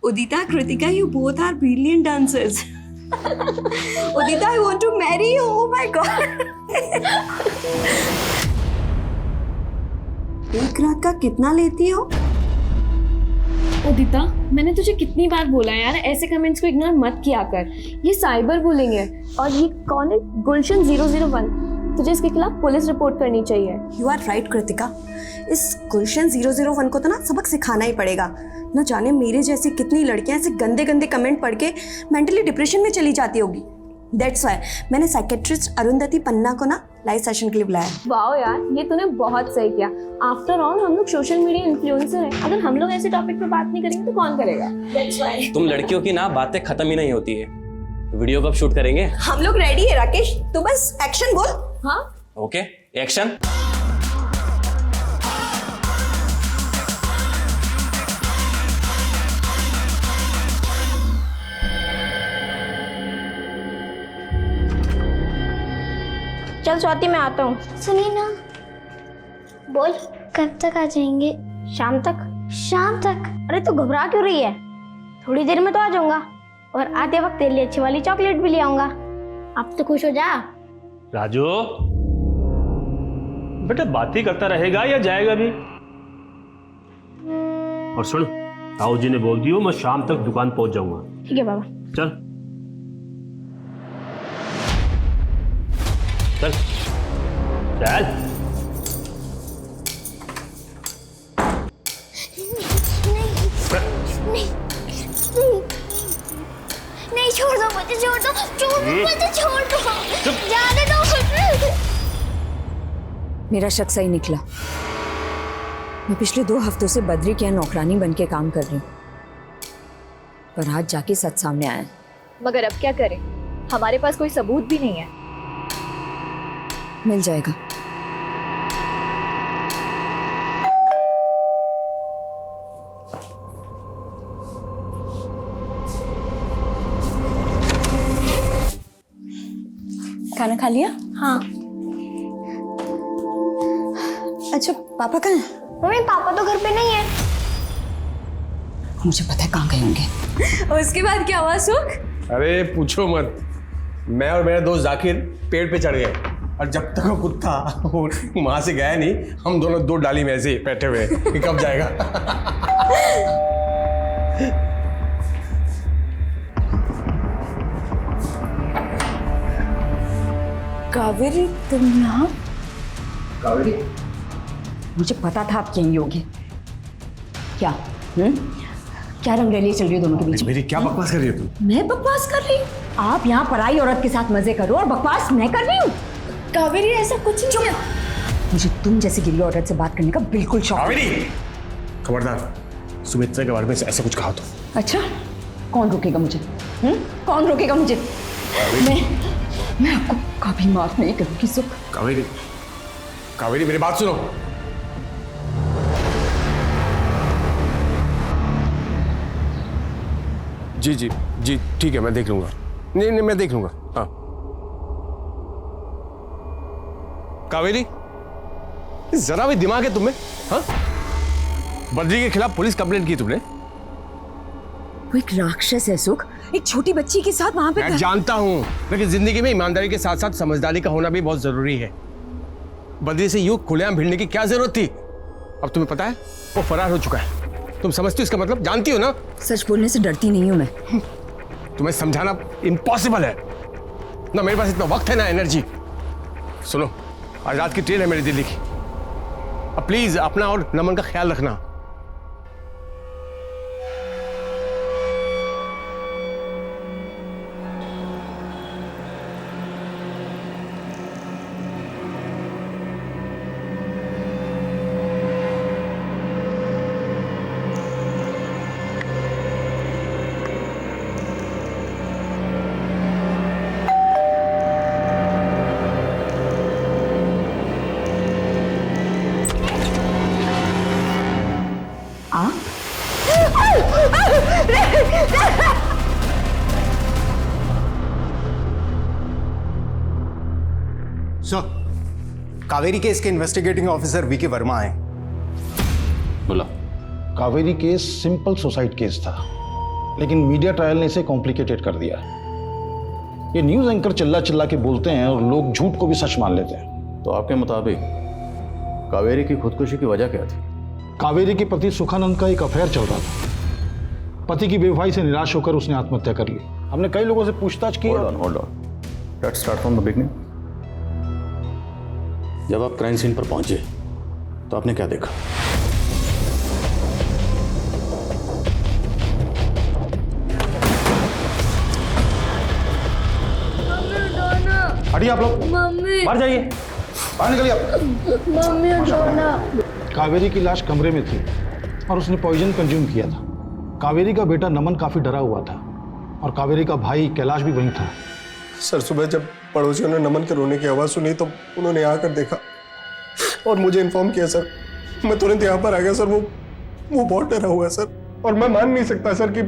Udita, Kritika, you both are brilliant dancers. Udita, I want to marry you. Oh my God. एक रात का कितना लेती हो? उदिता, मैंने तुझे कितनी बार बोला यार, ऐसे कमेंट्स को इग्नोर मत किया कर। ये साइबर बुलिंग है। और ये कौन है? गुलशन 001। तुझे इसके खिलाफ पुलिस रिपोर्ट करनी चाहिए। You are right, Kritika. इस गुलशन 001 को तो ना सबक सिखाना ही पड़ेगा। न जाने मेरे जैसी कितनी लड़कियां ऐसे गंदे गंदे कमेंट पढ़ के मेंटली डिप्रेशन में चली जाती होगी। That's why मैंने साइकेट्रिस्ट अरुंधति पन्ना को ना लाइव सेशन के लिए बुलाया। वाओ यार, ये तूने बहुत सही किया। आफ्टर ऑल हम लोग सोशल मीडिया इन्फ्लुएंसर हैं। अगर हम लोग ऐसे टॉपिक पे बात नहीं करेंगे तो कौन करेगा? That's why। तुम लड़कियों की ना बातें खत्म ही नहीं होती है। वीडियो कब शूट करेंगे? हम लोग रेडी है राकेश, तू बस एक्शन बोल। हाँ ओके, एक्शन। चल स्वाति, मैं आता हूँ। सुनिए ना, बोल। कब तक आ जाएंगे? शाम तक। शाम तक? अरे तू घबरा क्यों रही है? थोड़ी देर में तो आ जाऊंगा, और आते वक्त तेरे लिए अच्छी वाली चॉकलेट भी ले आऊंगा। अब तो खुश हो जा। राजू बेटा, बात ही करता रहेगा या जाएगा भी? और सुन, ताऊ जी ने बोल दियो मैं शाम तक दुकान पहुंच जाऊंगा। ठीक है बाबा। चल चल चल। नहीं, छोड़ दो मुझे, छोड़ दो, छोड़ दो, जाने दो। मेरा शक सही निकला। मैं पिछले 2 हफ्तों से बद्री के यहाँ नौकरानी बन के काम कर रही हूँ, पर आज जाके सच सामने आया। मगर अब क्या करें, हमारे पास कोई सबूत भी नहीं है। मिल जाएगा। खाना खा लिया? हाँ। अच्छा, पापा कहाँ हैं? मम्मी, पापा तो घर पे नहीं है। मुझे पता है कहाँ गए होंगे। उसके बाद क्या हुआ सुख? अरे पूछो मत, मैं और मेरा दोस्त जाकिर पेड़ पे चढ़ गए, और जब तक वो कुत्ता वहां से गया नहीं, हम दोनों 2 डाली में ऐसे ही बैठे हुए कि कब जाएगा। कावेरी, तुम यहाँ? कावेरी, मुझे पता था आप यहीं होगे। क्या क्या रंगरेली चल रही है दोनों के बीच में? मेरी क्या बकवास कर रही हो तुम? मैं बकवास कर रही हूँ? आप यहाँ पराई औरत के साथ मजे करो और बकवास मैं कर रही हूँ? कावेरी, ऐसा कुछ नहीं है। मुझे तुम जैसी गिरी औरत से बात करने का बिल्कुल शौक नहीं। कावेरी, खबरदार, सुमित्रा के बारे में ऐसा कुछ कहा तो। अच्छा, कौन रोकेगा मुझे? कौन रोकेगा मुझे? मैं आपको कभी माफ नहीं करूंगी सुख। कावेरी, कावेरी मेरी बात सुनो। जी जी जी, ठीक है, मैं देख लूंगा। नहीं नहीं, मैं देख लूंगा। हाँ कावेरी, जरा भी दिमाग है तुम्हें? हाँ, बद्री के खिलाफ पुलिस कंप्लेंट की तुमने? वो एक राक्षस है सुख, एक छोटी बच्ची के साथ वहां पे। मैं जानता हूं, लेकिन जिंदगी में ईमानदारी के साथ साथ समझदारी का होना भी बहुत जरूरी है। बद्री से यूं खुलेआम भिड़ने की क्या जरूरत थी? अब तुम्हें पता है वो फरार हो चुका है। तुम समझती हो इसका मतलब? जानती हो ना? सच बोलने से डरती नहीं हूं मैं। तुम्हें समझाना इम्पॉसिबल है ना, मेरे पास इतना वक्त है ना एनर्जी। सुनो, आज रात की ट्रेन है मेरी दिल्ली की। अब प्लीज अपना और नमन का ख्याल रखना। सर, कावेरी केस के इन्वेस्टिगेटिंग ऑफिसर वीके वर्मा आए। बोला। Kaveri case simple suicide case था। लेकिन मीडिया ट्रायल ने इसे कॉम्प्लिकेटेड कर दिया है। ये न्यूज़ एंकर चिल्ला चिल्ला के बोलते हैं और लोग झूठ को भी सच मान लेते हैं। तो आपके मुताबिक कावेरी की खुदकुशी की वजह क्या थी? कावेरी के पति सुखानंद का एक अफेयर चल रहा था। पति की बेवफाई से निराश होकर उसने आत्महत्या कर ली। हमने कई लोगों से पूछताछ की। Hold on. Let's start from the beginning. जब आप क्राइम सीन पर पहुंचे तो आपने क्या देखा? हटिए आप लोग, मम्मी बाहर जाइए, बाहर निकलिए आप। मम्मी उठाना। कावेरी की लाश कमरे में थी और उसने पॉइजन कंज्यूम किया था। कावेरी का बेटा नमन काफी डरा हुआ था और कावेरी का भाई कैलाश भी वहीं था। सर सुबह जब पड़ोसियों ने नमन के रोने की आवाज़ सुनी तो उन्होंने आकर देखा और मुझे इन्फॉर्म किया सर। मैं तुरंत यहाँ पर आ गया सर। वो बहुत डरा हुआ है सर और मैं मान नहीं सकता सर कि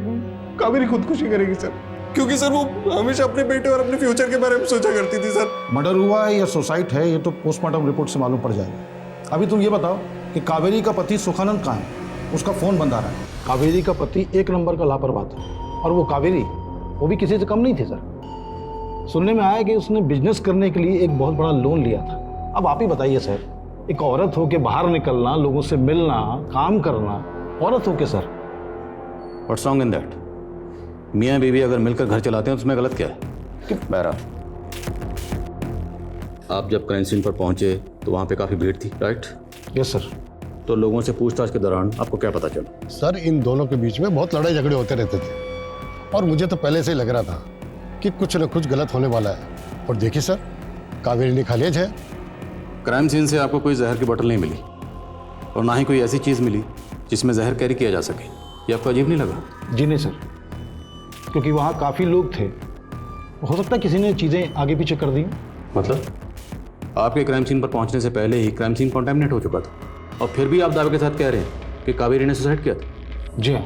कावेरी खुदकुशी करेगी सर, क्योंकि सर वो हमेशा अपने बेटे और अपने फ्यूचर के बारे में सोचा करती थी सर। मर्डर हुआ है या सुसाइड है ये तो पोस्टमार्टम रिपोर्ट से मालूम पड़ जाएगा। अभी तुम ये बताओ कि कावेरी का पति सुखानंद कहाँ है? उसका फोन बंद आ रहा है। कावेरी का पति एक नंबर का लापरवाह था और वो कावेरी वो भी किसी से कम नहीं थी सर। सुनने में आया कि उसने बिजनेस करने के लिए एक बहुत बड़ा लोन लिया था। अब आप ही बताइए सर, एक औरत होके बाहर निकलना, लोगों से मिलना, काम करना, औरत होके sir. What's wrong in that? मियाँ बीवी अगर मिलकर घर चलाते हैं तो उसमें गलत क्या है? बहरहाल आप जब क्राइम सीन पर पहुंचे तो वहाँ पे काफ़ी भीड़ थी, राइट? Yes sir. तो लोगों से पूछताछ के दौरान आपको क्या पता चला? सर इन दोनों के बीच में बहुत लड़ाई झगड़े होते रहते थे और मुझे तो पहले से ही लग रहा था कि कुछ न कुछ गलत होने वाला है। और देखिए सर, कावेरी ने खा लिया है। क्राइम सीन से आपको कोई जहर की बोतल नहीं मिली और ना ही कोई ऐसी चीज़ मिली जिसमें जहर कैरी किया जा सके। ये आपको अजीब नहीं लगा? जी नहीं सर, क्योंकि वहाँ काफ़ी लोग थे। हो सकता है किसी ने चीज़ें आगे पीछे कर दी। मतलब आपके क्राइम सीन पर पहुंचने से पहले ही क्राइम सीन कॉन्टेमिनेट हो चुका था और फिर भी आप दावे के साथ कह रहे हैं कि कावेरी ने सुसाइड किया था? जी हाँ।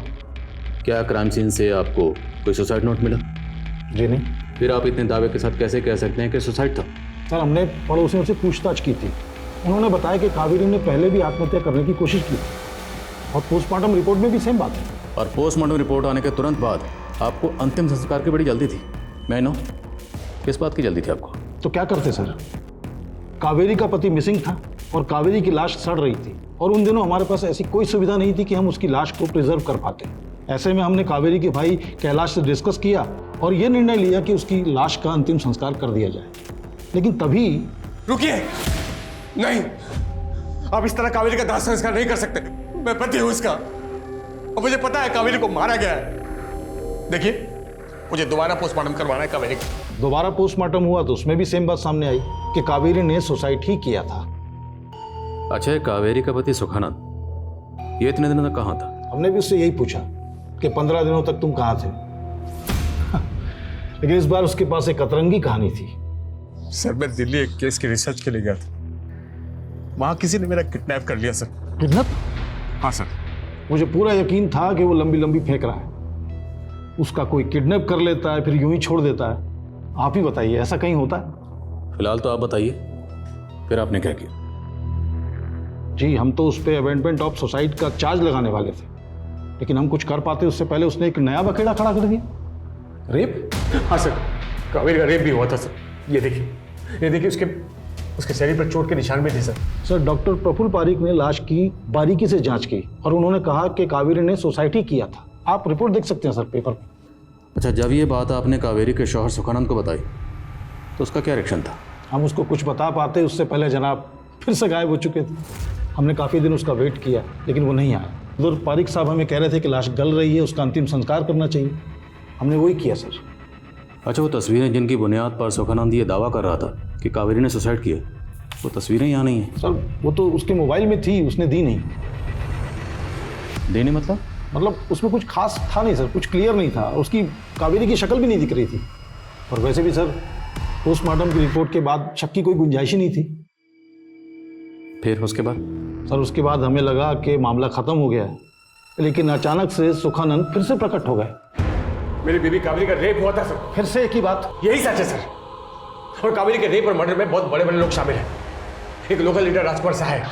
क्या क्राइम सीन से आपको कोई सुसाइड नोट मिला? जी नहीं। फिर आप इतने दावे के साथ कैसे कह सकते हैं कि सुसाइड था? सर हमने पड़ोसियों से पूछताछ की थी। उन्होंने बताया कि कावेरी ने पहले भी आत्महत्या करने की कोशिश की और पोस्टमार्टम रिपोर्ट में भी सेम बात है। और पोस्टमार्टम रिपोर्ट आने के तुरंत बाद आपको अंतिम संस्कार की बड़ी जल्दी थी। मैं नो किस बात की जल्दी थी आपको? तो क्या करते सर, कावेरी का पति मिसिंग था और कावेरी की लाश सड़ रही थी और उन दिनों हमारे पास ऐसी कोई सुविधा नहीं थी कि हम उसकी लाश को प्रिजर्व कर पाते। ऐसे में हमने कावेरी के भाई कैलाश से डिस्कस किया और ये निर्णय लिया कि उसकी लाश का अंतिम संस्कार कर दिया जाए। लेकिन तभी रुकिए, नहीं, आप इस तरह कावेरी का दाह संस्कार नहीं कर सकते। मैं पति हूं इसका और मुझे पता है कावेरी को मारा गया है। देखिए, मुझे दोबारा पोस्टमार्टम करवाना है कावेरी का। दोबारा पोस्टमार्टम हुआ तो उसमें भी सेम बात सामने आई कि कावेरी ने सुसाइड ही किया था। अच्छा, कावेरी का पति सुखानंद ये इतने दिनों तक कहाँ था? हमने भी उससे यही पूछा कि 15 दिनों तक तुम कहाँ थे। लेकिन इस बार उसके पास एक अतरंगी कहानी थी। सर मैं दिल्ली एक केस की रिसर्च के लिए गया था। वहां किसी ने मेरा किडनैप कर लिया सर। किडनैप? हाँ सर। मुझे पूरा यकीन था कि वो लंबी लंबी फेंक रहा है। उसका कोई किडनैप कर लेता है फिर यूं ही छोड़ देता है। आप ही बताइए, ऐसा कहीं होता है? फिलहाल तो आप बताइए, फिर आपने क्या किया? जी हम तो उस पर अबेंडमेंट ऑफ सुसाइड का चार्ज लगाने वाले थे, लेकिन हम कुछ कर पाते उससे पहले उसने एक नया बखेड़ा खड़ा कर दिया। रेप? हाँ सर, कावेरी का रेप भी हुआ था सर। ये देखिए उसके शरीर पर चोट के निशान भी थे sir. Sir doctor Prafull Pareek ने लाश की बारीकी से जांच की और उन्होंने कहा कि कावेरी ने सुसाइड ही किया था। आप रिपोर्ट देख सकते हैं सर पेपर में। अच्छा, जब ये बात आपने कावेरी के शौहर सुखानंद को बताई तो उसका क्या रिएक्शन था? हम उसको कुछ बता पाते उससे पहले जनाब फिर से गायब हो चुके थे। हमने काफ़ी दिन उसका वेट किया लेकिन वो नहीं आया। उधर पारिक साहब हमें कह रहे थे कि लाश गल रही है, उसका अंतिम संस्कार करना चाहिए। हमने वही किया सर। अच्छा, वो तस्वीरें जिनकी बुनियाद पर सुखानंद ये दावा कर रहा था कि कावेरी ने सुसाइड किया, वो तस्वीरें यहाँ नहीं हैं सर। वो तो उसके मोबाइल में थी, उसने दी नहीं। देने मतलब उसमें कुछ खास था नहीं सर, कुछ क्लियर नहीं था। उसकी कावेरी की शक्ल भी नहीं दिख रही थी। और वैसे भी सर पोस्टमार्टम की रिपोर्ट के बाद शक की कोई गुंजाइश ही नहीं थी। फिर उसके बाद? सर उसके बाद हमें लगा कि मामला खत्म हो गया है, लेकिन अचानक से सुखानंद फिर से प्रकट हो गए। मेरी बीवी कावेरी का रेप हुआ था सर। फिर से एक ही बात? यही सच है सर। और कावेरी के रेप और मर्डर में बहुत बड़े बड़े लोग शामिल हैं। एक लोकल लीडर राजकुमार सहाय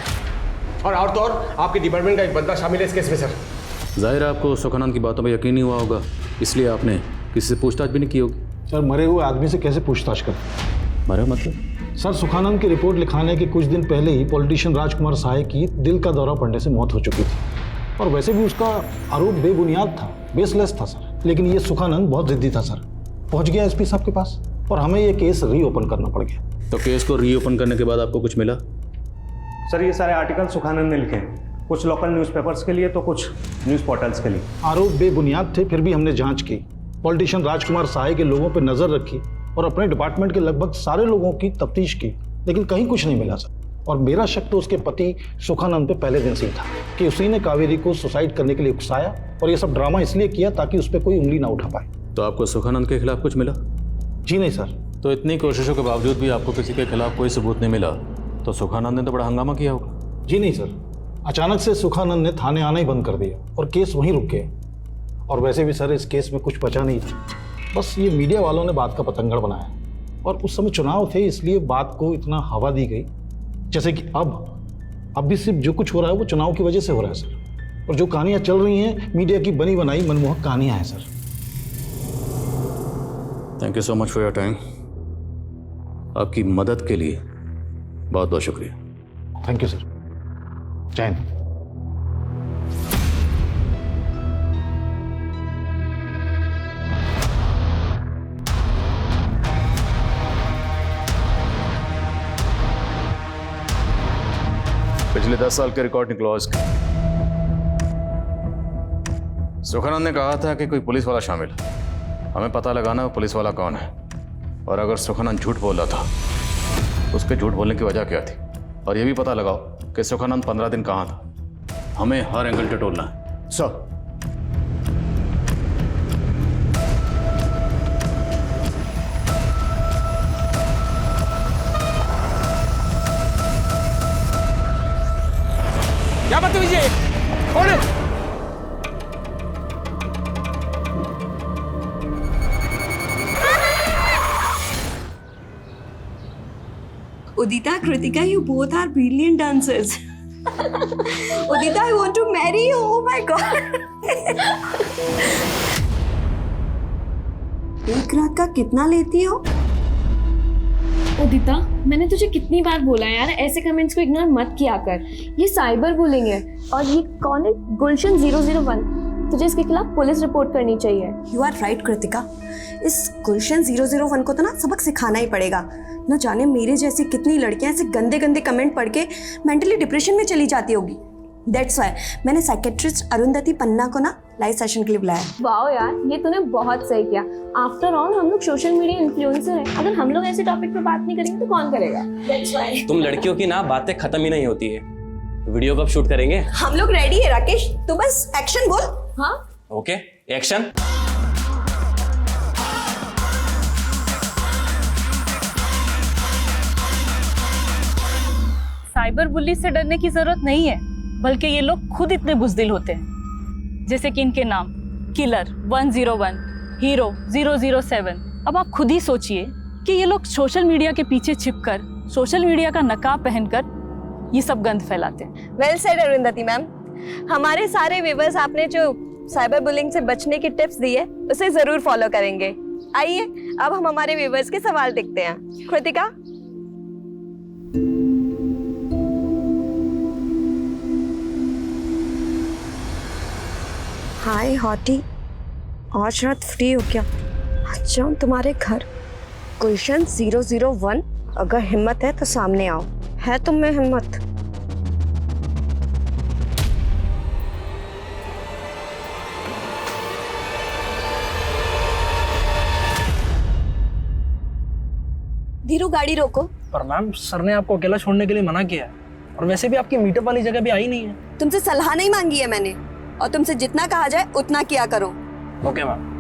और तो और आपके डिपार्टमेंट का एक बंदा शामिल है इस केस में सर। जाहिर है आपको सुखानंद की बातों पर यकीन नहीं हुआ होगा इसलिए आपने किसी से पूछताछ भी नहीं की होगी। सर मरे हुए आदमी से कैसे पूछताछ करते? मरा मतलब? सर सुखानंद की रिपोर्ट लिखाने के कुछ दिन पहले ही पॉलिटिशियन राजकुमार साहे की दिल का दौरा पड़ने से मौत हो चुकी थी, और वैसे भी उसका आरोप बेबुनियाद था, बेसलेस था सर। लेकिन ये सुखानंद बहुत जिद्दी था सर, पहुंच गया एसपी साहब के पास और हमें ये केस रीओपन करना पड़ गया। तो केस को रीओपन करने के बाद आपको कुछ मिला? सर ये सारे आर्टिकल सुखानंद ने लिखे हैं, कुछ लोकल न्यूज़पेपर्स के लिए तो कुछ न्यूज़ पोर्टल्स के लिए। आरोप बेबुनियाद थे, फिर भी हमने जांच की, पॉलिटिशियन राजकुमार साहे के लोगों पर नजर रखी और अपने डिपार्टमेंट के लगभग सारे लोगों की तफ्तीश की, लेकिन कहीं कुछ नहीं मिला सर। और मेरा शक तो उसके पति सुखानंद पे पहले दिन से ही था कि उसी ने कावेरी को सुसाइड करने के लिए उकसाया, और ये सब ड्रामा इसलिए किया ताकि उस पर कोई उंगली ना उठा पाए। तो आपको सुखानंद के खिलाफ कुछ मिला? जी नहीं सर। तो इतनी कोशिशों के बावजूद भी आपको किसी के खिलाफ कोई सबूत नहीं मिला, तो सुखानंद ने तो बड़ा हंगामा किया होगा। जी नहीं सर, अचानक से सुखानंद ने थाने आना ही बंद कर दिया और केस वहीं रुक गया। और वैसे भी सर इस केस में कुछ बचा नहीं था, बस ये मीडिया वालों ने बात का पतंगड़ बनाया, और उस समय चुनाव थे इसलिए बात को इतना हवा दी गई, जैसे कि अब भी सिर्फ जो कुछ हो रहा है वो चुनाव की वजह से हो रहा है सर। और जो कहानियां चल रही हैं मीडिया की बनी बनाई मनमोहक कहानियां हैं sir. Thank you so much for your time. आपकी मदद के लिए बहुत बहुत शुक्रिया। Thank you sir. जय हिंद। पिछले 10 साल के रिकॉर्ड निकलवा इसके। सुखानंद ने कहा था कि कोई पुलिस वाला शामिल है, हमें पता लगाना है पुलिस वाला कौन है, और अगर सुखानंद झूठ बोल रहा था तो उसके झूठ बोलने की वजह क्या थी, और यह भी पता लगाओ कि सुखानंद 15 दिन कहाँ था। हमें हर एंगल से टोलना है सर। क्या बदतमीजी है? कौन है? Udita, Kritika, you both are brilliant dancers. Udita, I want to marry you. Oh my God. एक रात का कितना लेती हो? उदिता, मैंने तुझे कितनी बार बोला यार, ऐसे कमेंट्स को इग्नोर मत किया कर। ये साइबर बुलिंग है। और ये कौन है? गुलशन 001। तुझे इसके खिलाफ पुलिस रिपोर्ट करनी चाहिए। यू आर राइट कृतिका, इस गुलशन 001 को तो ना सबक सिखाना ही पड़ेगा। न जाने मेरे जैसी कितनी लड़कियां ऐसे गंदे गंदे कमेंट पढ़ के मेंटली डिप्रेशन में चली जाती होगी। दैट्स वाई मैंने साइकेट्रिस्ट अरुंधति पन्ना को ना लाइव सेशन के लिए बुलाया। वाओ यार, ये तूने बहुत सही किया। आफ्टर ऑल हम लोग सोशल मीडिया इन्फ्लुएंसर हैं, अगर हम लोग ऐसे टॉपिक पे बात नहीं करेंगे तो कौन करेगा? दैट्स वाई तुम लड़कियों की ना बातें खत्म ही नहीं होती है। वीडियो कब शूट करेंगे? हम लोग रेडी है राकेश, तू बस एक्शन बोल। हाँ ओके, एक्शन। साइबर बुली से डरने की जरूरत नहीं है, बल्कि ये लोग खुद इतने बुज़दिल होते हैं। जैसे कि इनके नाम किलर 101, हीरो 007। अब आप खुद ही सोचिए कि ये लोग सोशल मीडिया के पीछे छिपकर, सोशल मीडिया का नकाब पहनकर ये सब गंद फैलाते हैं। Well said Arundhati ma'am. हमारे सारे व्यूअर्स आपने जो साइबर बुलिंग से बचने की टिप्स दी है उसे जरूर फॉलो करेंगे। आइए अब हम हमारे व्यूअर्स के सवाल देखते हैं। कृतिका, हाय हॉटी, आज रात फ्री हो क्या? अच्छा हूँ तुम्हारे घर। गुलशन 001, अगर हिम्मत है तो सामने आओ। है तुम में हिम्मत? धीरू गाड़ी रोको। पर मैम सर ने आपको अकेला छोड़ने के लिए मना किया है, और वैसे भी आपकी मीटअप वाली जगह भी आई नहीं है। तुमसे सलाह नहीं मांगी है मैंने, और तुमसे जितना कहा जाए उतना किया करो। Okay ma'am.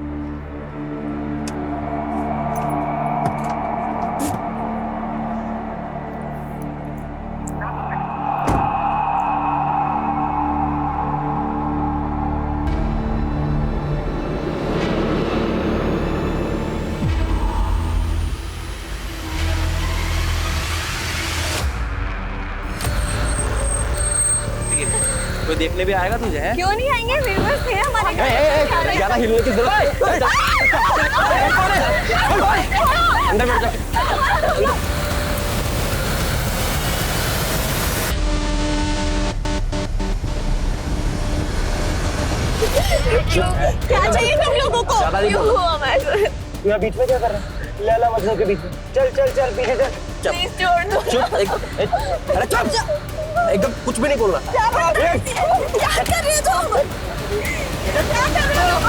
कोई देखने देखने भी आएगा तुझे है? क्यों नहीं आएंगे? व्यूअर्स थे हमारे घर। ज्यादा हिलने की जरूरत है। अंदर बैठ जा। क्या चाहिए तुम लोगों को? ज्यादा नहीं क्यों बोलो। हुआ हमारे? तू यहाँ बीच में क्या कर रहा है? लैला मजनू के बीच में। चल चल चल पीछे चल। प्लीज छोड़ दो। चुप अरे चुप एकदम कुछ भी नहीं बोल रहा। क्या कर रहे हो तुम? क्या कर रहे हो?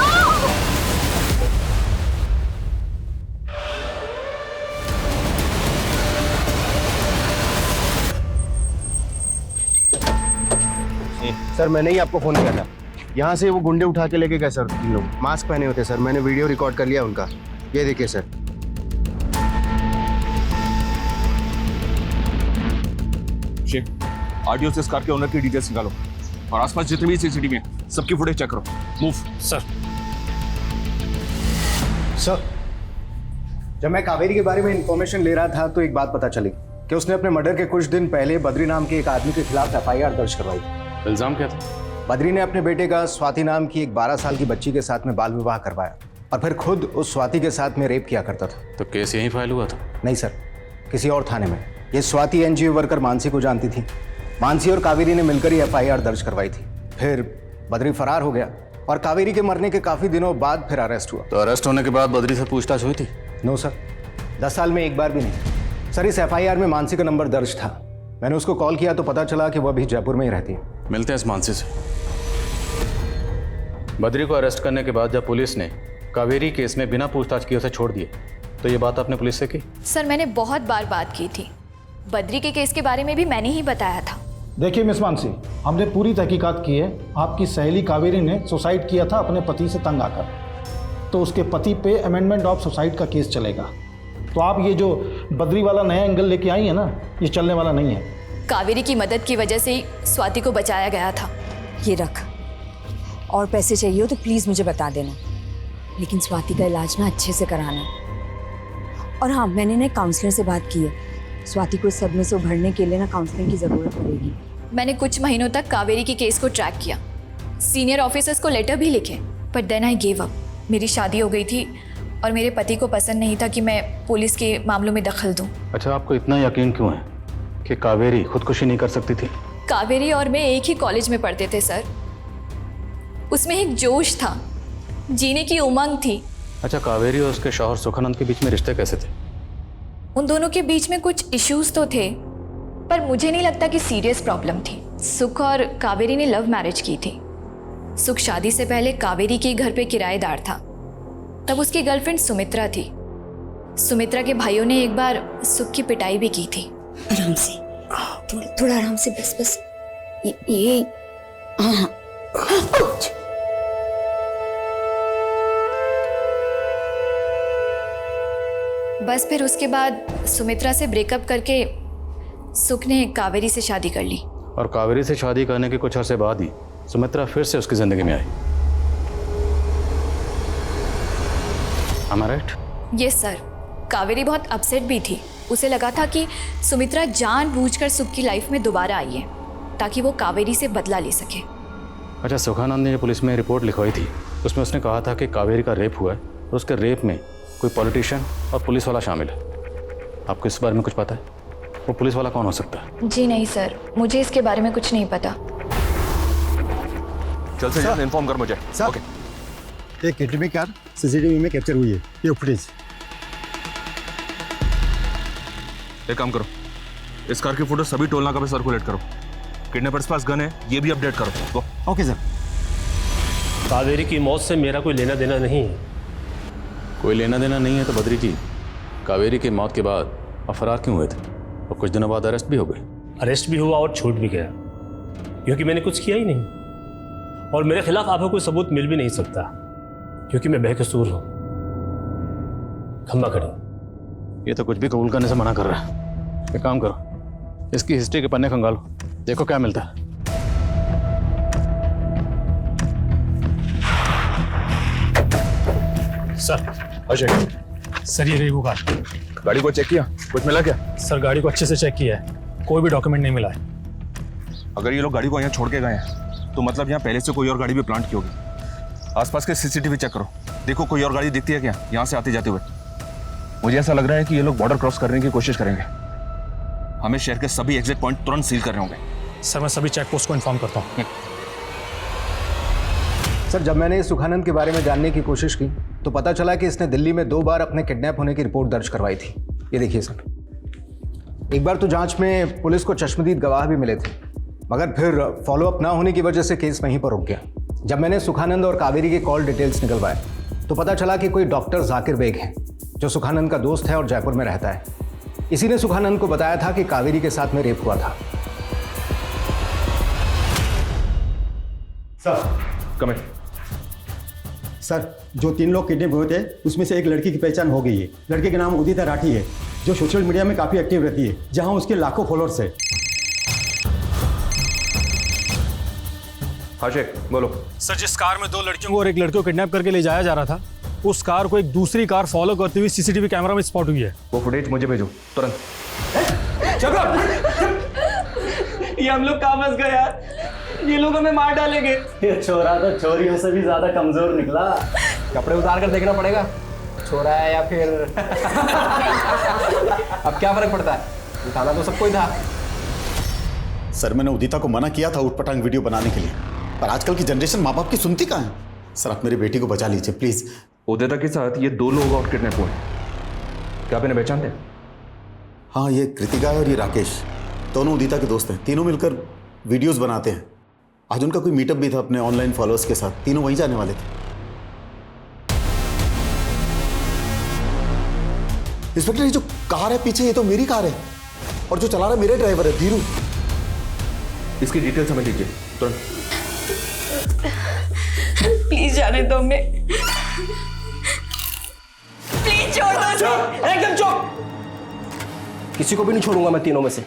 सर मैंने ही आपको फोन किया था। यहाँ से वो गुंडे उठा के लेके गए सर, 3 लोग मास्क पहने होते सर। मैंने वीडियो रिकॉर्ड कर लिया उनका, ये देखिए सर। शेख, आरटीओ से इस कार के ओनर की डिटेल्स निकालो और आसपास जितने भी सीसीटीवी हैं सबकी फुटेज चेक करो। मूव। सर। सर, जब मैं कावेरी के बारे में इंफॉर्मेशन ले रहा था तो एक बात पता चली कि उसने अपने मर्डर के कुछ दिन पहले बद्री नाम के एक आदमी के खिलाफ एफआईआर दर्ज करवाई। इल्जाम क्या था? बद्री ने अपने बेटे का स्वाति नाम की एक 12 साल की बच्ची के साथ में बाल विवाह करवाया और फिर खुद उस स्वाति के साथ में रेप किया करता था। तो केस यहीं फाइल हुआ था? नहीं सर, किसी और थाने में। ये स्वाति एनजीओ वर्कर मानसी को जानती थी। मानसी और कावेरी ने मिलकर ही एफआईआर दर्ज करवाई थी। फिर बद्री फरार हो गया और कावेरी के मरने के काफी दिनों बाद फिर अरेस्ट हुआ। तो अरेस्ट होने के बाद बद्री से पूछताछ हुई थी? नो सर, 10 साल में एक बार भी नहीं। सर, इस एफआईआर में मानसी का नंबर दर्ज था। मैंने उसको कॉल किया तो पता चला कि वह अभी जयपुर में ही रहती है। मिलते हैं इस मानसी से। बद्री को अरेस्ट करने के बाद जब पुलिस ने कावेरी केस में बिना पूछताछ किए उसे छोड़ दिए तो ये बात आपने पुलिस से की? सर, मैंने बहुत बार बात की थी। बद्री के केस के बारे में भी मैंने ही बताया था। देखिए मिस मानसी, हमने पूरी तहकीकात की है। आपकी सहेली कावेरी ने सुसाइड किया था अपने पति से तंग आकर, तो उसके पति पे अमेंडमेंट ऑफ सुसाइड का केस चलेगा। तो आप ये जो बद्री वाला नया एंगल लेके आई है ना, ये चलने वाला नहीं है। कावेरी की मदद की वजह से ही स्वाति को बचाया गया था। ये रख, और पैसे चाहिए हो तो प्लीज़ मुझे बता देना, लेकिन स्वाति का इलाज ना अच्छे से कराना। और हाँ, मैंने ना काउंसलर से बात की है। स्वाति को इस सब में से उभरने के लिए ना काउंसलिंग की ज़रूरत पड़ेगी। मैंने कुछ महीनों तक कावेरी की केस को ट्रैक किया, सीनियर ऑफिसर्स को लेटर भी लिखे, पर देन आई गिव अप। मेरी शादी हो गई थी और मेरे पति को पसंद नहीं था कि मैं पुलिस के मामलों में दखल दूं। अच्छा, आपको इतना यकीन क्यों है कि कावेरी खुदकुशी नहीं कर सकती थी? कावेरी और मैं एक ही कॉलेज में पढ़ते थे सर। उसमें एक जोश था, जीने की उमंग थी। अच्छा, कावेरी और उसके शौहर सुखानंद के बीच में रिश्ते कैसे थे? उन दोनों के बीच में कुछ इश्यूज तो थे, पर मुझे नहीं लगता कि सीरियस प्रॉब्लम थी। सुख और कावेरी ने लव मैरिज की थी। सुख शादी से पहले कावेरी के घर पे किराएदार था। तब उसकी गर्लफ्रेंड सुमित्रा थी। सुमित्रा के भाइयों ने एक बार सुख की पिटाई भी की थी। आराम से, थोड़ा आराम से, बस बस। ये हाँ। बस फिर उसके बाद सुमित्रा से ब्रेकअप करके सुख ने कावेरी से शादी कर ली। और कावेरी से शादी करने के कुछ अरसे बाद ही सुमित्रा फिर से उसकी जिंदगी में आई। Am I right? Yes sir. Kaveri बहुत अपसेट भी थी। उसे लगा था कि सुमित्रा जानबूझकर सुख की लाइफ में दोबारा आई है ताकि वो कावेरी से बदला ले सके। अच्छा, सुखानंद ने जो पुलिस में रिपोर्ट लिखवाई थी उसमें उसने कहा था कि कावेरी का रेप हुआ है और उसके रेप में कोई पॉलिटिशियन और पुलिस वाला शामिल है। आपको इस बारे में कुछ पता है? वो पुलिस वाला कौन हो सकता है? जी नहीं सर, मुझे इसके बारे में कुछ नहीं पता। चल से जल्द इन्फॉर्म कर मुझे। ओके। एक केटीएम कार सीसीटीवी में कैप्चर हुई है, ये फुटेज। एक काम करो, इस कार की फोटो सभी टोल नाका पे सर्कुलेट करो। किडनैपर्स पास गन है, ये भी अपडेट करो। Okay sir. कावेरी की मौत से मेरा कोई लेना देना नहीं है। कोई लेना देना नहीं है तो बद्री जी, कावेरी की मौत के बाद आप फरार क्यों हुए थे और कुछ दिनों बाद अरेस्ट भी हो गए? अरेस्ट भी हुआ और छूट भी गया, क्योंकि मैंने कुछ किया ही नहीं और मेरे खिलाफ आपको कोई सबूत मिल भी नहीं सकता क्योंकि मैं बेकसूर हूं। खम्मा खड़ी। ये तो कुछ भी कबूल करने से मना कर रहा है। एक काम करो, इसकी हिस्ट्री के पन्ने खंगालो, देखो क्या मिलता है। सर, अजय सर, ये रही वो कार। गाड़ी को चेक किया, कुछ मिला क्या? सर, गाड़ी को अच्छे से चेक किया है, कोई भी डॉक्यूमेंट नहीं मिला है। अगर ये लोग गाड़ी को यहाँ छोड़ के गए हैं तो मतलब यहाँ पहले से कोई और गाड़ी भी प्लांट की होगी। आसपास के सीसीटीवी चेक करो, देखो कोई और गाड़ी दिखती है क्या यहाँ से आते जाते हुए। मुझे ऐसा लग रहा है कि ये लोग बॉर्डर क्रॉस करने की कोशिश करेंगे। हमें शहर के सभी एग्जिट पॉइंट तुरंत सील करने होंगे। सर मैं सभी चेक पोस्ट को इन्फॉर्म करता हूँ। सर जब मैंने सुखानंद के बारे में जानने की कोशिश की तो पता चला कि इसने दिल्ली में 2 बार अपने किडनैप होने की रिपोर्ट दर्ज करवाई थी। ये देखिए सर, एक बार तो जांच में पुलिस को चश्मदीद गवाह भी मिले थे, मगर फिर फॉलोअप ना होने की वजह से केस वहीं पर रुक गया। जब मैंने सुखानंद और कावेरी के कॉल डिटेल्स निकलवाए तो पता चला कि कोई डॉक्टर जाकिर बेग है जो सुखानंद का दोस्त है और जयपुर में रहता है। इसी ने सुखानंद को बताया था कि कावेरी के साथ में रेप हुआ था। सर सर जो 3 लोग किडनैप हुए थे उसमें से एक लड़की की पहचान हो गई है। लड़के का नाम उदिता राठी है जो सोशल मीडिया में काफ़ी एक्टिव रहती है, जहां उसके लाखों फॉलोअर्स है। हाँ शेख बोलो। सर जिस कार में 2 लड़कियों को और एक लड़के को किडनैप करके ले जाया जा रहा था, उस कार को एक दूसरी कार फॉलो करती हुई सीसीटीवी कैमरा में स्पॉट हुई है। वो फुटेज मुझे भेजो तुरंत। ये हम लोग कहाँ फंस गए यार, ये लोग हमें मार डालेंगे। ये छोरा तो चोरियों से भी ज्यादा कमजोर निकला। कपड़े उतार कर देखना पड़ेगा छोरा है या फिर अब क्या फर्क पड़ता है, उठाना तो सबको ही था। सर मैंने उदिता को मना किया था उठपटांग वीडियो बनाने के लिए, पर आजकल की जनरेशन माँ बाप की सुनती कहाँ है। सर आप मेरी बेटी को बचा लीजिए प्लीज। उदिता के साथ ये 2 लोग और किडनैप हुए, क्या आप इन्हें पहचानते? हाँ ये कृतिका है और ये राकेश, दोनों उदिता के दोस्त हैं। तीनों मिलकर वीडियोस बनाते हैं। आज उनका कोई मीटअप भी था अपने ऑनलाइन फॉलोअर्स के साथ, तीनों वहीं जाने वाले थे। इंस्पेक्टर ये जो कार है पीछे, ये तो मेरी कार है और जो चला रहा है मेरे ड्राइवर है धीरू। इसकी डिटेल्स हमें दीजिए तुरंत। प्लीज जाने दो हमें, प्लीज छोड़ दो। एकदम चुप, किसी को भी नहीं छोड़ूंगा मैं तीनों में से।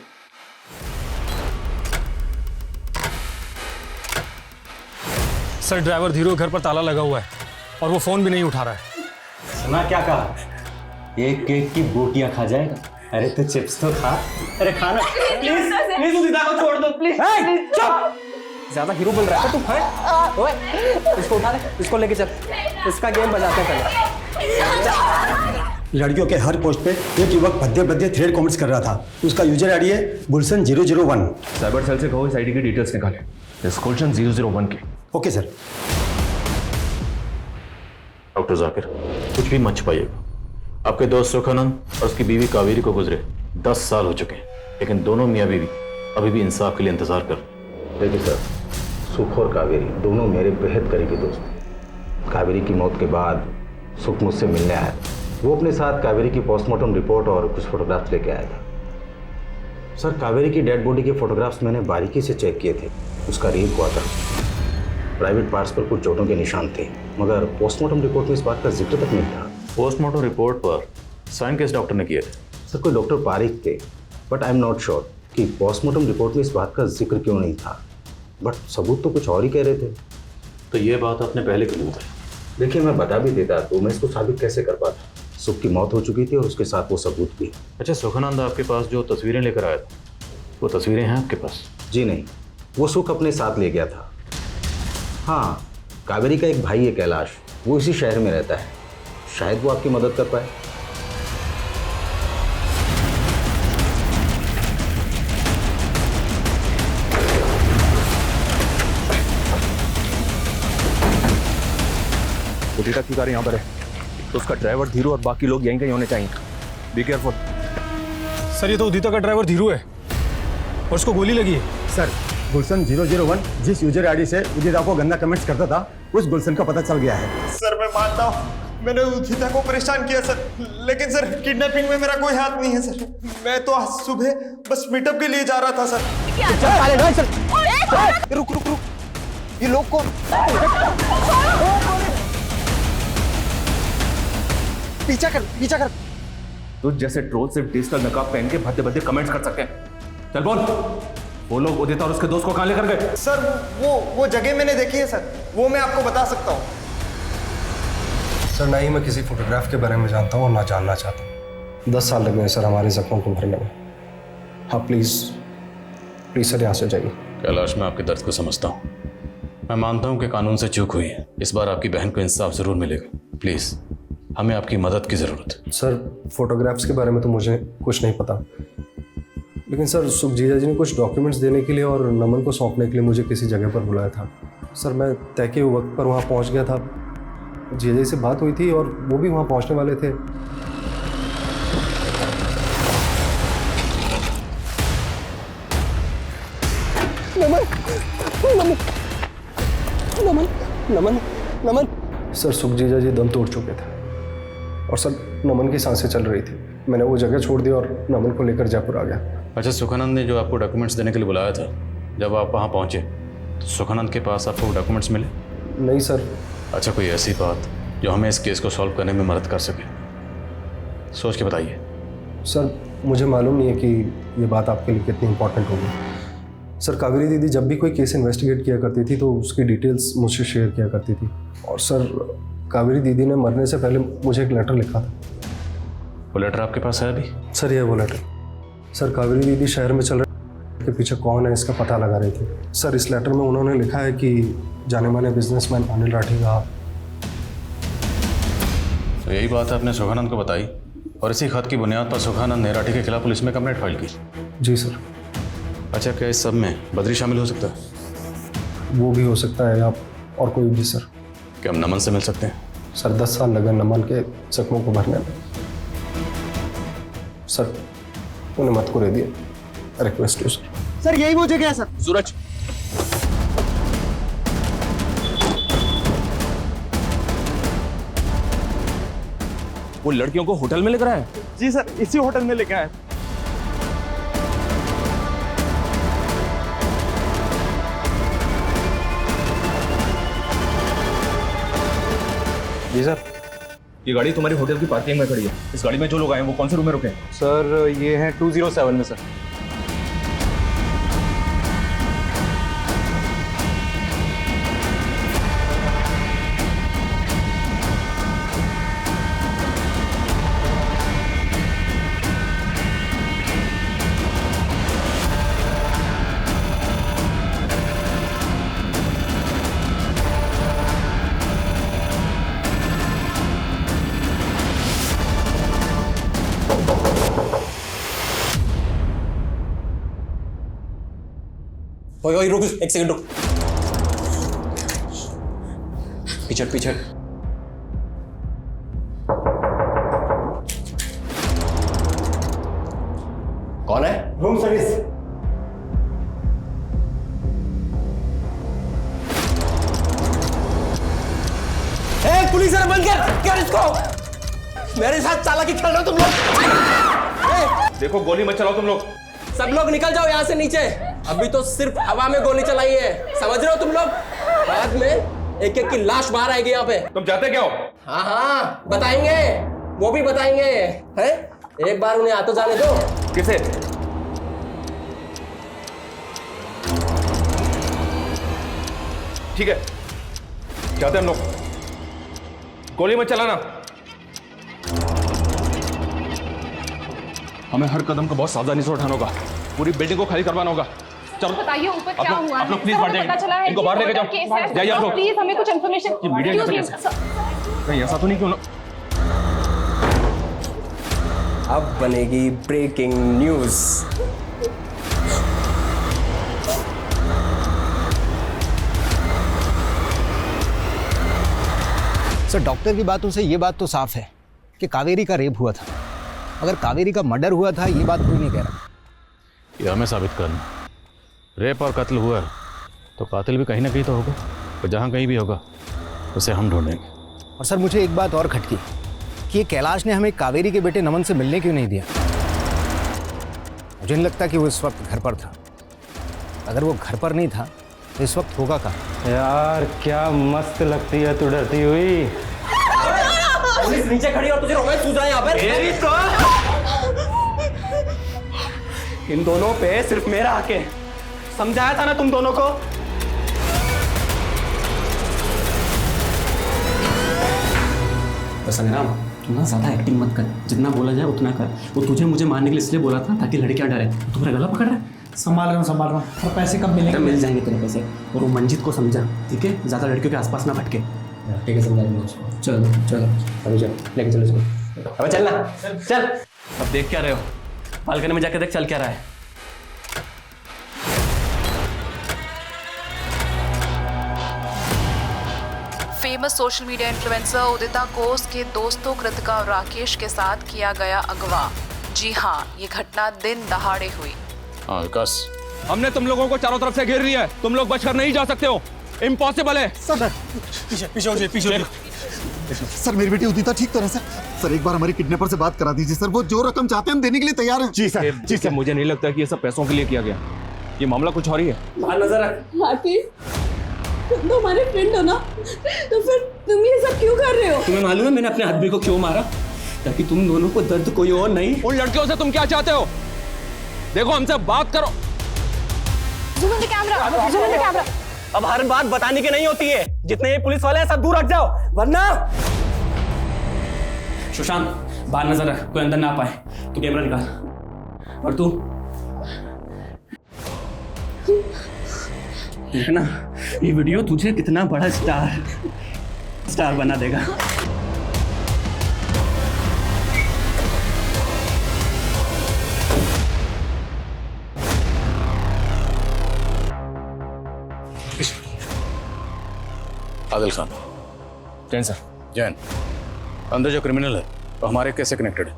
सर ड्राइवर धीरू घर पर ताला लगा हुआ है और वो फोन भी नहीं उठा रहा है। सुना क्या कहा, एक केक की बोटियां खा जाएगा। अरे तो चिप्स तो खा, अरे खाना। प्लीज प्लीज उदिता को छोड़ दो प्लीज। चुप, ज्यादा हीरो बन रहा है तुम। हट ओए, इसको उठा ले, इसको लेके चल, इसका गेम बजाते हैं पहले। लड़कियों के हर पोस्ट पे एक युवक भद्दे भद्दे थ्रेड कमेंट्स कर रहा था। उसका यूजर आईडी है गुलशन 001। साइबर सेल से कहो इस आईडी की डिटेल्स निकाले, इस गुलशन 001 के। Okay sir. डॉक्टर जाकिर कुछ भी मत छुपाइएगा। आपके दोस्त सुखानंद और उसकी बीवी कावेरी को गुजरे 10 साल हो चुके हैं, लेकिन दोनों मियाँ बीवी अभी भी इंसाफ के लिए इंतजार कर। देखिए सर, सुख और कावेरी दोनों मेरे बेहद करीबी दोस्त हैं। कावेरी की मौत के बाद सुख मुझसे मिलने आया था। वो अपने साथ कावेरी की पोस्टमार्टम रिपोर्ट और कुछ फोटोग्राफ्स लेके आया था। सर कावेरी की डेड बॉडी के फोटोग्राफ्स मैंने बारीकी से चेक किए थे। उसका रेप हुआ था, प्राइवेट पार्ट्स पर कुछ चोटों के निशान थे, मगर पोस्टमार्टम रिपोर्ट में इस बात का जिक्र तक नहीं था। पोस्टमार्टम रिपोर्ट पर साइन किस डॉक्टर ने किए थे? सर कोई डॉक्टर पारिक थे, but I am not sure कि पोस्टमार्टम रिपोर्ट में इस बात का जिक्र क्यों नहीं था। बट सबूत तो कुछ और ही कह रहे थे। तो ये बात आपने पहले क्यों बताई? देखिए मैं बता भी देता तो मैं इसको साबित कैसे कर पाता। सुख की मौत हो चुकी थी और उसके साथ वो सबूत भी। अच्छा सुखानंद आपके पास जो तस्वीरें लेकर आया था, वो तस्वीरें हैं आपके पास? जी नहीं, वो सुख अपने साथ ले गया था। हाँ, कावेरी का एक भाई है कैलाश, वो इसी शहर में रहता है, शायद वो आपकी मदद कर पाए। उदिता की कार यहाँ पर है, तो उसका ड्राइवर धीरू और बाकी लोग यहीं कहीं होने चाहिए। Be careful. सर ये तो उदिता का ड्राइवर धीरू है और उसको गोली लगी है। सर गुलशन 001 जिस यूजर आईडी से उदिता को गंदा कमेंट्स करता था, उस गुलशन का पता चल गया है। सर मैं मानता हूँ मैंने उदिता को परेशान किया सर, लेकिन सर किडनैपिंग में मेरा कोई हाथ नहीं है सर। मैं तो आज सुबह बस मीटअप के लिए जा रहा था सर। रुक रुक रुक, ये लोग को पीछा कर। तो जैसे ट्रोल सिर्फ डिजिटल नकाब पहन के भद्दे भद्दे कमेंट्स कर सकते हैं। चल बोल, वो लोग उदिता और उसके दोस्त को कहां लेकर गए? सर वो जगह मैंने देखी है सर, वो मैं आपको बता सकता हूँ। सर ना ही मैं किसी फोटोग्राफ के बारे में जानता हूँ और ना जानना चाहता हूँ। 10 साल लग गए सर हमारे जख्मों को भरने में। हाँ प्लीज सर यहाँ से जाइए। कैलाश मैं आपके दर्द को समझता हूँ, मैं मानता हूं कि कानून से चूक हुई है। इस बार आपकी बहन को इंसाफ जरूर मिलेगा। प्लीज, हमें आपकी मदद की जरूरत है। सर फोटोग्राफ्स के बारे में तो मुझे कुछ नहीं पता, लेकिन सर सुखजीजा जी ने कुछ डॉक्यूमेंट्स देने के लिए और नमन को सौंपने के लिए मुझे किसी जगह पर बुलाया था। सर मैं तय के वक्त पर वहाँ पहुँच गया था। जीजा जी से बात हुई थी और वो भी वहाँ पहुँचने वाले थे। नमन नमन नमन नमन नमन। सर सुखजीजा जी दम तोड़ चुके थे और सर नमन की सांसें चल रही थी। मैंने वो जगह छोड़ दी और नमन को लेकर जयपुर आ गया। अच्छा, सुखानंद ने जो आपको डॉक्यूमेंट्स देने के लिए बुलाया था, जब आप वहाँ पहुँचे तो सुखानंद के पास आपको डॉक्यूमेंट्स मिले? नहीं सर। अच्छा, कोई ऐसी बात जो हमें इस केस को सॉल्व करने में मदद कर सके? सोच के बताइए। सर मुझे मालूम नहीं है कि ये बात आपके लिए कितनी इंपॉर्टेंट होगी। सर कावेरी दीदी जब भी कोई केस इन्वेस्टिगेट किया करती थी तो उसकी डिटेल्स मुझसे शेयर किया करती थी। और सर कावेरी दीदी ने मरने से पहले मुझे एक लेटर लिखा था। वो लेटर आपके पास है अभी? सर ये वो लेटर। सर कावेरी दीदी शहर में चल रहे के पीछे कौन है इसका पता लगा रही थी। सर इस लेटर में उन्होंने लिखा है कि जाने माने बिजनेसमैन अनिल राठी का। तो यही बात आपने सुखानंद को बताई और इसी खत की बुनियाद पर सुखानंद ने राठी के खिलाफ पुलिस में कंप्लेंट फाइल की? जी सर। अच्छा, क्या इस सब में बद्री शामिल हो सकता है? वो भी हो सकता है या और कोई भी सर। क्या हम नमन से मिल सकते हैं? सर 10 साल लगे नमन के जख्मों को भरने में। सर उन्हें मत को दे दिए, रिक्वेस्ट हो सर। सर यही वो जगह है सर। सूरज, वो लड़कियों को होटल में लेकर आया? जी सर, इसी होटल में लेके आए। जी सर। ये गाड़ी तुम्हारी होटल की पार्किंग में खड़ी है। इस गाड़ी में जो लोग आए हैं वो कौन से रूम में रुके हैं? सर ये है 207 में सर। ओए रुक, एक सेकंड रुक। पीछे पीछे। कौन है? Room service. पुलिस है, बंद कर इसको। मेरे साथ चालाकी खेल रहे हो तुम लोग। देखो, गोली मत चलाओ तुम लोग। सब लोग निकल जाओ यहाँ से नीचे। अभी तो सिर्फ हवा में गोली चलाई है, समझ रहे हो तुम लोग? बाद में एक एक की लाश बाहर आएगी यहाँ पे। तुम चाहते क्या हो? हाँ हाँ बताएंगे, वो भी बताएंगे। हैं? एक बार उन्हें आ तो जाने दो। किसे? ठीक है, चाहते हम लोग। गोली मत चलाना। हमें हर कदम को बहुत सावधानी से उठाना होगा। पूरी बिल्डिंग को खाली करवाना होगा। चलो बताइए ऊपर क्या हुआ है? आप लोग प्लीज बैठ जाइए। इनको बाहर लेके जाओ। जाइए आप लोग। प्लीज हमें कुछ इन्फॉर्मेशन। मीडिया का केस है। कहीं ऐसा तो नहीं क्यों? अब बनेगी ब्रेकिंग न्यूज। सर डॉक्टर की बातों से ये बात तो साफ है कि कावेरी का रेप हुआ था। अगर कावेरी का मर्डर हुआ था ये बात कोई नहीं कह रहा। ये हमें साबित करना। रेप और कत्ल हुआ तो कातिल भी कहीं ना कहीं तो होगा, और जहाँ कहीं भी होगा उसे हम ढूंढेंगे। और सर मुझे एक बात और खटकी कि ये कैलाश ने हमें कावेरी के बेटे नमन से मिलने क्यों नहीं दिया। मुझे नहीं लगता कि वो इस वक्त घर पर था। अगर वो घर पर नहीं था तो इस वक्त होगा कहाँ? यार क्या मस्त लगती है तू डरती हुई। पुलिस नीचे खड़ी और तुझे रोमांस सूझ रहा है यहाँ पे। इन दोनों पे सिर्फ मेरा हक है, समझाया था ना तुम दोनों को। संग्राम, तू ना ज्यादा एक्टिंग मत कर। जितना बोला जाए उतना कर। वो तुझे मुझे मारने के लिए इसलिए बोला था ताकि लड़कियां डरे। तू मेरा गला पकड़ रहा है। संभाल रहा हूँ। और पैसे कब मिलेंगे? मिल जाएंगे तेरे पैसे। और वो मंजित को समझा, ठीक है? ज़्यादा लड़कियों के आसपास ना भटके। ठीक है, समझा दूंगा उसको। चलो अभी चलो, लेके चलो इसको। अबे चल ना, चल। अब देख क्या रहे हो? बालकनी में जाके देख चल क्या रहा है। फेमस सोशल मीडिया इन्फ्लुएंसर उदिता को उसके दोस्तों कृतिका और राकेश के साथ किया गया अगवा। जी हाँ, ये घटना दिन दहाड़े हुई। हाँ विकास, हमने तुम लोगों को चारों तरफ से घेर लिया है, तुम लोग बचकर नहीं जा सकते हो, इम्पॉसिबल है। सर पीछे सर, मेरी बेटी उदिता ठीक तरह से। सर एक बार हमारी किडनैपर से बात करा दीजिए सर, वो जो रकम चाहते हैं हम देने के लिए तैयार हैं। जी सर, मुझे नहीं लगता कि ये सब पैसों के लिए किया गया, ये मामला कुछ और ही है। बाहर नजर रख। हाथी, तुम तो हमारे फ्रेंड हो ना, तो फिर तुम ये सब क्यों कर रहे हो? तुम्हें मालूम है मैंने अपने आदमी को क्यों मारा? ताकि तुम दोनों को दर्द कोई और नहीं। उन लड़कियों से तुम क्या चाहते हो? देखो हमसे बात करो। कैमरा। अब हर बात बताने की नहीं होती है। जितने ये पुलिस वाले हैं सब दूर हट जाओ, वरना। सुशांत बाहर नजर रख, कोई अंदर ना आ पाए। तू कैमरा निकाल। और तू देखना, ये वीडियो तुझे कितना बड़ा स्टार बना देगा। आदिल खान। जैन सर। जैन, अंदर जो क्रिमिनल है वो हमारे केस से कनेक्टेड है,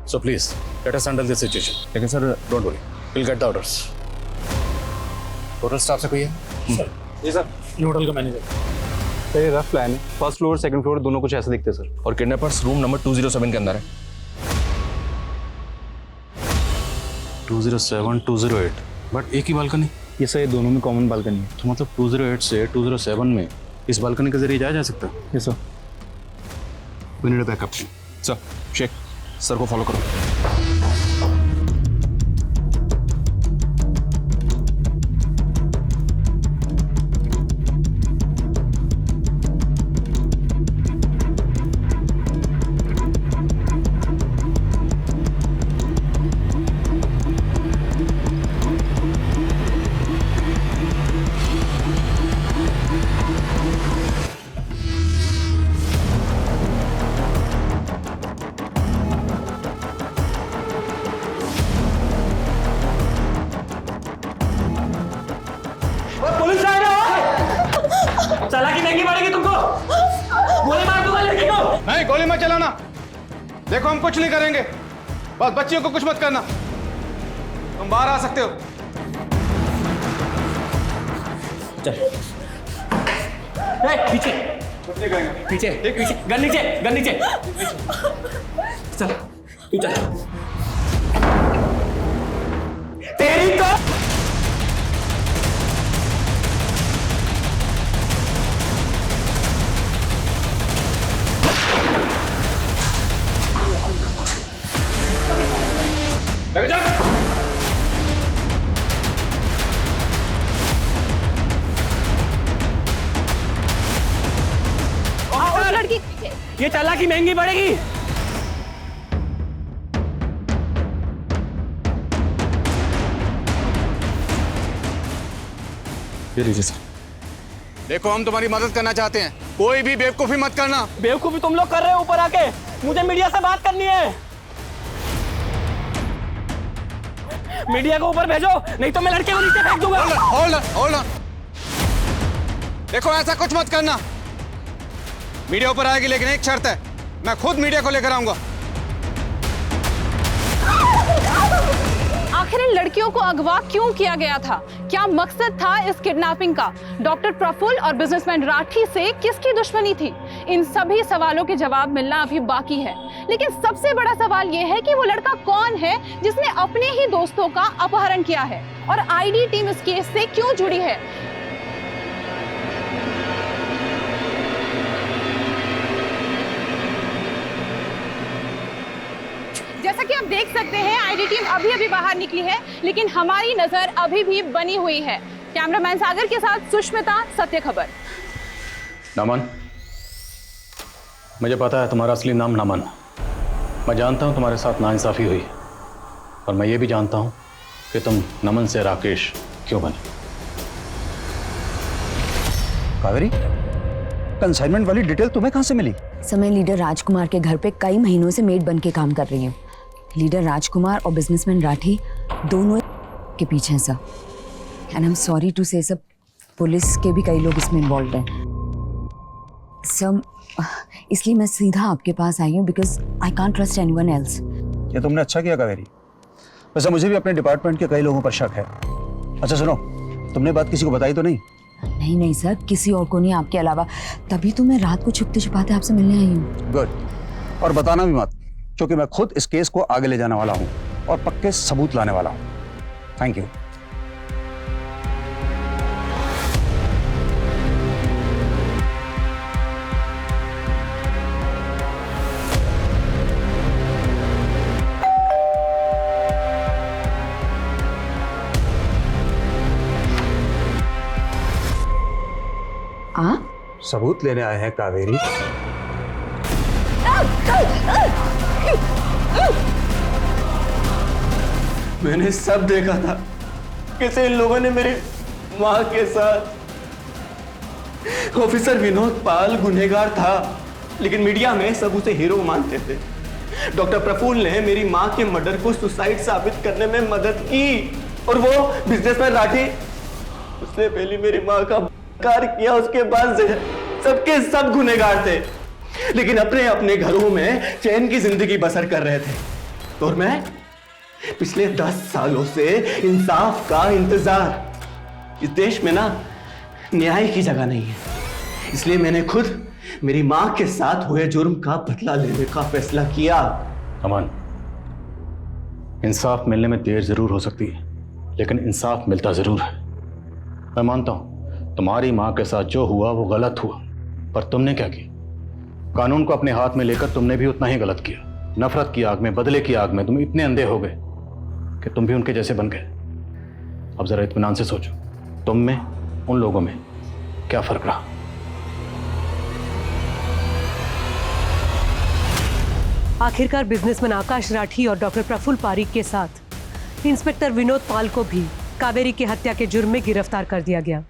so please let us handle this situation. लेकिन sir don't worry, will get the orders. Hotel staff से कोई है? जी सर, ये होटल का मैनेजर। ये रफ प्लान है, फर्स्ट फ्लोर सेकंड फ्लोर दोनों कुछ ऐसे दिखते हैं सर। और किडनैपर्स रूम नंबर 207 के अंदर है। 207, 208, बट एक ही बालकनी। ये सर, ये दोनों में कॉमन बालकनी है। तो मतलब 208 से 207 में इस बालकनी के जरिए जाया जा सकता है? Yes sir. We need a backup. Sir, Sheikh sir को फॉलो करो। पुलिस आ रहा है। चालाकी महंगी पड़ेगी तुमको। गोली मार दूंगा लड़की को। नहीं, गोली मत चलाना। देखो हम कुछ नहीं करेंगे, बस बच्चियों को कुछ मत करना। तुम बाहर आ सकते हो। चल। पीछे पीछे पीछे, गन नीचे। चल तू चल। तेरी तो लड़की, ये चालाकी महंगी पड़ेगी। ये लीजिए सर। देखो हम तुम्हारी मदद करना चाहते हैं, कोई भी बेवकूफी मत करना। बेवकूफी तुम लोग कर रहे हो ऊपर आके। मुझे मीडिया से बात करनी है। मीडिया को ऊपर भेजो, नहीं तो मैं लड़के को नीचे फेंक दूंगा। Hold on. देखो ऐसा कुछ मत करना। मीडिया ऊपर आएगी, लेकिन एक शर्त है, मैं खुद मीडिया को लेकर आऊंगा। आखिर इन लड़कियों को अगवा क्यों किया गया था? क्या मकसद था इस किडनैपिंग का? डॉक्टर प्रफुल्ल और बिजनेसमैन राठी से किसकी दुश्मनी थी? इन सभी सवालों के जवाब मिलना अभी बाकी है। लेकिन सबसे बड़ा सवाल यह है कि वो लड़का कौन है जिसने अपने ही दोस्तों का अपहरण किया है, और आईडी टीम इस केस से क्यों जुड़ी है? जैसा कि आप देख सकते हैं, आईडी टीम अभी बाहर निकली है, लेकिन हमारी नजर अभी भी बनी हुई है। कैमरामैन सागर के साथ सुष्मिता, सत्य खबर। नमन, मुझे पता है तुम्हारा असली नाम नमन। मैं जानता हूं तुम्हारे साथ नाइंसाफी हुई, और मैं ये भी जानता हूं कि तुम नमन से राकेश क्यों बने। कावेरी, कंसाइनमेंट वाली डिटेल तुम्हें कहां से मिली? सर, मैं लीडर राजकुमार के घर पे कई महीनों से मेड बन के काम कर रही हूँ। लीडर राजकुमार और बिजनेसमैन राठी दोनों के पीछे हैं sir. And I am sorry to say, सब पुलिस के भी कई लोग इसमें इन्वॉल्व हैं सर। इसलिए मैं सीधा आपके पास आई हूँ because I can't trust anyone else. ये तुमने अच्छा किया कावेरी। वैसे मुझे भी अपने डिपार्टमेंट के कई लोगों पर शक है। अच्छा सुनो, तुमने बात किसी को बताई तो नहीं? नहीं नहीं सर, किसी और को नहीं आपके अलावा। तभी तो मैं रात को छुपते छुपाते आपसे मिलने आई हूँ। गुड। और बताना भी मत, क्योंकि मैं खुद इस केस को आगे ले जाने वाला हूँ और पक्के सबूत लाने वाला हूँ। Thank you. सबूत लेने आए हैं कावेरी? मैंने सब देखा था कैसे इन लोगों ने मेरी माँ के साथ। ऑफिसर विनोद पाल गुनहगार था, लेकिन मीडिया में सब उसे हीरो मानते थे। डॉक्टर प्रफुल्ल ने मेरी माँ के मर्डर को सुसाइड साबित करने में मदद की, और वो बिजनेसमैन राठी, उसने पहले मेरी माँ का कार किया, उसके बाद सबके सब गुनहगार थे, लेकिन अपने अपने घरों में चैन की जिंदगी बसर कर रहे थे। और मैं पिछले 10 सालों से इंसाफ का इंतजार। इस देश में ना न्याय की जगह नहीं है, इसलिए मैंने खुद मेरी मां के साथ हुए जुर्म का बदला लेने का फैसला किया। अमन, इंसाफ मिलने में देर जरूर हो सकती है, लेकिन इंसाफ मिलता जरूर है। मैं मानता हूं तुम्हारी मां के साथ जो हुआ वो गलत हुआ, पर तुमने क्या किया? कानून को अपने हाथ में लेकर तुमने भी उतना ही गलत किया। नफरत की आग में, बदले की आग में तुम इतने अंधे हो गए कि तुम भी उनके जैसे बन गए। अब जरा इत्मीनान से सोचो, तुम में, उन लोगों में क्या फर्क रहा? आखिरकार बिजनेसमैन आकाश राठी और डॉक्टर प्रफुल्ल पारीक के साथ इंस्पेक्टर विनोद पाल को भी कावेरी की हत्या के जुर्म में गिरफ्तार कर दिया गया।